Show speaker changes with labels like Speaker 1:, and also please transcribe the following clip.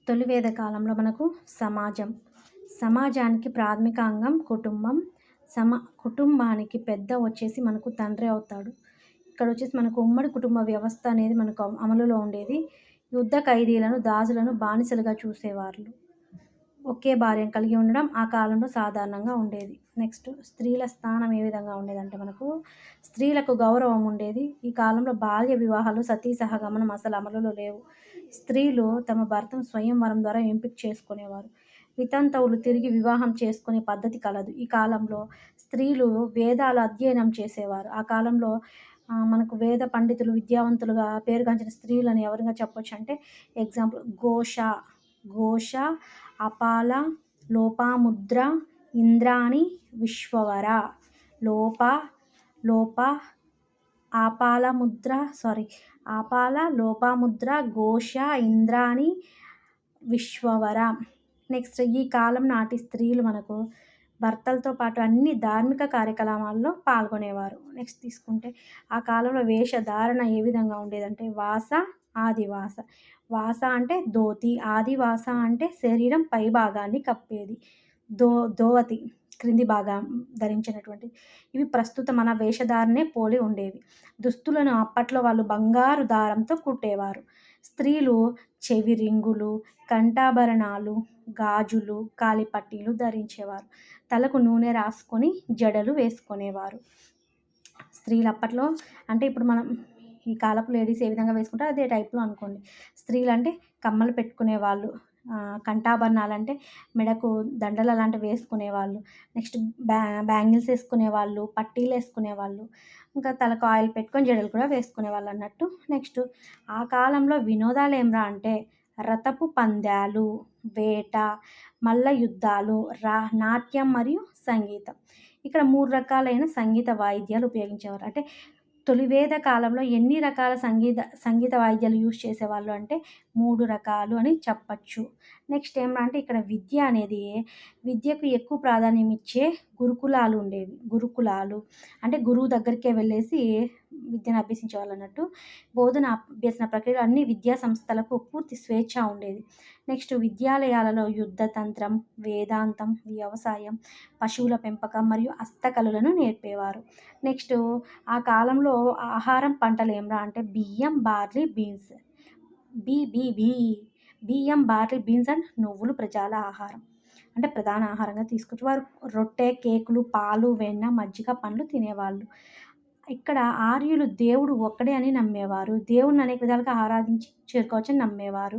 Speaker 1: తొలి వేద కాలంలో మనకు సమాజం. సమాజానికి ప్రాథమిక అంగం కుటుంబం. కుటుంబానికి పెద్ద వచ్చేసి మనకు తండ్రి అవుతాడు. ఇక్కడ వచ్చేసి మనకు ఉమ్మడి కుటుంబ వ్యవస్థ అనేది మనకు అమలులో ఉండేది. యుద్ధ ఖైదీలను, దాసులను బానిసలుగా చూసేవాళ్ళు. ఒకే భార్యను కలిగి ఉండడం ఆ కాలంలో సాధారణంగా ఉండేది. నెక్స్ట్ స్త్రీల స్థానం ఏ విధంగా ఉండేదంటే మనకు స్త్రీలకు గౌరవం ఉండేది. ఈ కాలంలో బాల్య వివాహాలు, సతీ సహగమనం అసలు అమలులో లేవు. స్త్రీలు తమ భర్తను స్వయంవరం ద్వారా ఎంపిక చేసుకునేవారు. వితంతువులు తిరిగి వివాహం చేసుకునే పద్ధతి కలదు. ఈ కాలంలో స్త్రీలు వేదాలు అధ్యయనం చేసేవారు. ఆ కాలంలో మనకు వేద పండితులు, విద్యావంతులుగా పేరుగాంచిన స్త్రీలని ఎవరిగా చెప్పొచ్చు అంటే ఎగ్జాంపుల్ ఘోష, అపాల, లోపాముద్ర, ఇంద్రాణి, విశ్వవర. లోప ఆపాల, లోపాముద్ర, ఘోష, ఇంద్రాణి, విశ్వవర. నెక్స్ట్ ఈ కాలం నాటి స్త్రీలు మనకు భర్తలతో పాటు అన్ని ధార్మిక కార్యక్రమాల్లో పాల్గొనేవారు. నెక్స్ట్ తీసుకుంటే ఆ కాలంలో వేషధారణ ఏ విధంగా ఉండేదంటే ఆదివాస. వాస అంటే ధోతి, ఆదివాస అంటే శరీరం పై భాగాన్ని కప్పేది. ధోవతి క్రింది భాగం ధరించినటువంటిది. ఇవి ప్రస్తుత మన వేషధారణే పోలి ఉండేవి. దుస్తులను అప్పట్లో వాళ్ళు బంగారు దారంతో కుట్టేవారు. స్త్రీలు చెవి రింగులు, కంఠాభరణాలు, గాజులు, కాలిపట్టీలు ధరించేవారు. తలకు నూనె రాసుకొని జడలు వేసుకునేవారు. స్త్రీలు అప్పట్లో అంటే ఇప్పుడు మనం ఈ కాలపు లేడీస్ ఏ విధంగా వేసుకుంటారో అదే టైప్లో అనుకోండి. స్త్రీలు అంటే కమ్మలు పెట్టుకునేవాళ్ళు, కంఠాభరణాలు అంటే మెడకు దండలు అలాంటివి వేసుకునేవాళ్ళు. నెక్స్ట్ బ్యాంగిల్స్ వేసుకునేవాళ్ళు, పట్టీలు వేసుకునేవాళ్ళు, ఇంకా తలకు ఆయిల్ పెట్టుకొని జడలు కూడా వేసుకునేవాళ్ళు అన్నట్టు. నెక్స్ట్ ఆ కాలంలో వినోదాలు ఏమిరా అంటే రథపు పందాలు, వేట, మల్ల యుద్ధాలు, నాట్యం మరియు సంగీతం. ఇక్కడ 3 రకాలైన సంగీత వాయిద్యాలు ఉపయోగించేవారు. అంటే తొలివేద కాలంలో ఎన్ని రకాల సంగీత వాయిద్యాలు యూజ్ చేసేవాళ్ళు అంటే 3 రకాలు అని చెప్పచ్చు. నెక్స్ట్ ఏమంటే ఇక్కడ విద్యకు ఎక్కువ ప్రాధాన్యం ఇచ్చే గురుకులాలు ఉండేవి. గురుకులాలు అంటే గురువు దగ్గరికే వెళ్ళేసి విద్యను అభ్యసించేవాళ్ళు అన్నట్టు. బోధన అభ్యసన ప్రక్రియలో అన్ని విద్యా సంస్థలకు పూర్తి స్వేచ్ఛ ఉండేది. నెక్స్ట్ విద్యాలయాలలో యుద్ధతంత్రం, వేదాంతం, వ్యవసాయం, పశువుల పెంపకం మరియు హస్తకళలను నేర్పేవారు. నెక్స్ట్ ఆ కాలంలో ఆహారం పంటలు ఏమిరా అంటే బియ్యం, బార్లీ, బీన్స్. బియ్యం, బార్లీ, బీన్స్ అండ్ నువ్వులు ప్రజల ఆహారం అంటే ప్రధాన ఆహారంగా తీసుకొచ్చి వారు రొట్టె, కేకులు, పాలు, వెన్న, మజ్జిగ, పండ్లు తినేవాళ్ళు. ఇక్కడ ఆర్యులు దేవుడు ఒక్కడే అని నమ్మేవారు. దేవుణ్ణి అనేక విధాలుగా ఆరాధించి చేరుకోవచ్చని నమ్మేవారు.